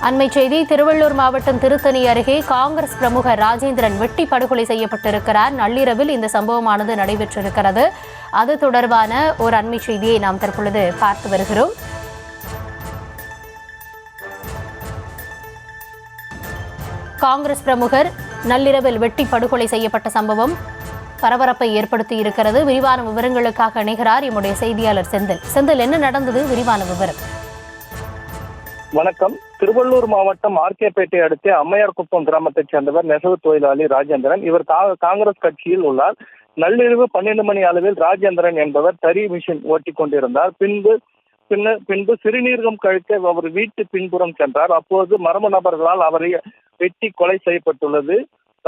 அண்மை செய்தி. திருவள்ளூர் மாவட்டம் திருத்தணி அருகே காங்கிரஸ் பிரமுகர் ராஜேந்திரன் வெட்டி படுகொலை செய்யப்பட்டிருக்கிறார். நள்ளிரவில் இந்த சம்பவமானது நடைபெற்றிருக்கிறது. அது தொடர்பான ஒரு அண்மை செய்தியை நாம் தற்பொழுது பார்த்து வருகிறோம். காங்கிரஸ் பிரமுகர் நள்ளிரவில் வெட்டி படுகொலை செய்யப்பட்ட சம்பவம் பரபரப்பை ஏற்படுத்தி இருக்கிறது. விரிவான விவரங்களுக்காக இணைகிறார் எம்முடைய செய்தியாளர் செந்தில். செந்தில், என்ன நடந்தது? விரிவான விவரம். வணக்கம். திருவள்ளூர் மாவட்டம் ஆர்கேபேட்டை அடுத்த அம்மையார்குப்பம் கிராமத்தைச் சேர்ந்தவர் நெசவு தொழிலாளி ராஜேந்திரன். இவர் காங்கிரஸ் கட்சியில் உள்ளார். நள்ளிரவு 12 மணி அளவில் ராஜேந்திரன் என்பவர் தறி மிஷின் ஓட்டிக் கொண்டிருந்தார். பின்பு சிறுநீரகம் கழிக்க அவர் வீட்டு பின்புறம் சென்றார். அப்போது மர்ம நபர்களால் அவரை வெட்டி கொலை செய்யப்பட்டுள்ளது.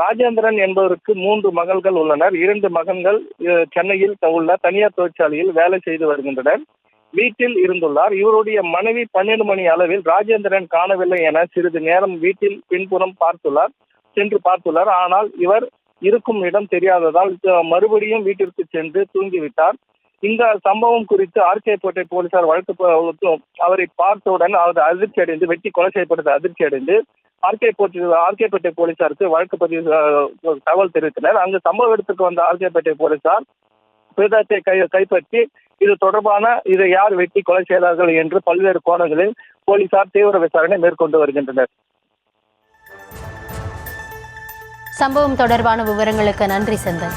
ராஜேந்திரன் என்பவருக்கு 3 மகள்கள் உள்ளனர். 2 மகன்கள் சென்னையில் உள்ள தனியார் தொழிற்சாலையில் வேலை செய்து வருகின்றனர். வீட்டில் இருந்துள்ளார். இவருடைய மனைவி 12 மணி அளவில் ராஜேந்திரன் காணவில்லை என சிறிது நேரம் வீட்டில் பின்புறம் சென்று பார்த்துள்ளார். ஆனால் இவர் இருக்கும் இடம் தெரியாததால் மறுபடியும் வீட்டிற்கு சென்று தூங்கிவிட்டார். இந்த சம்பவம் குறித்து ஆர்கேபேட்டை போலீசார் அவரை பார்த்தவுடன் அவர் அதிர்ச்சி அடைந்து வெட்டி கொலை செய்யப்பட்டது அதிர்ச்சி அடைந்து ஆர்கேபேட்டை போலீசாருக்கு வழக்கு பதிவு தகவல் தெரிவித்தனர். அங்கு சம்பவ இடத்துக்கு வந்த ஆர்கேபேட்டை போலீசார் பிரேதத்தை கைப்பற்றி இது தொடர்பான இதை யார் வெட்டி கொலை செய்தார்கள் என்று பல்வேறு கோணங்களில் போலீசார் தீவிர விசாரணை மேற்கொண்டு வருகின்றனர். சம்பவம் தொடர்பான விவரங்களுக்கு நன்றி செந்தில்.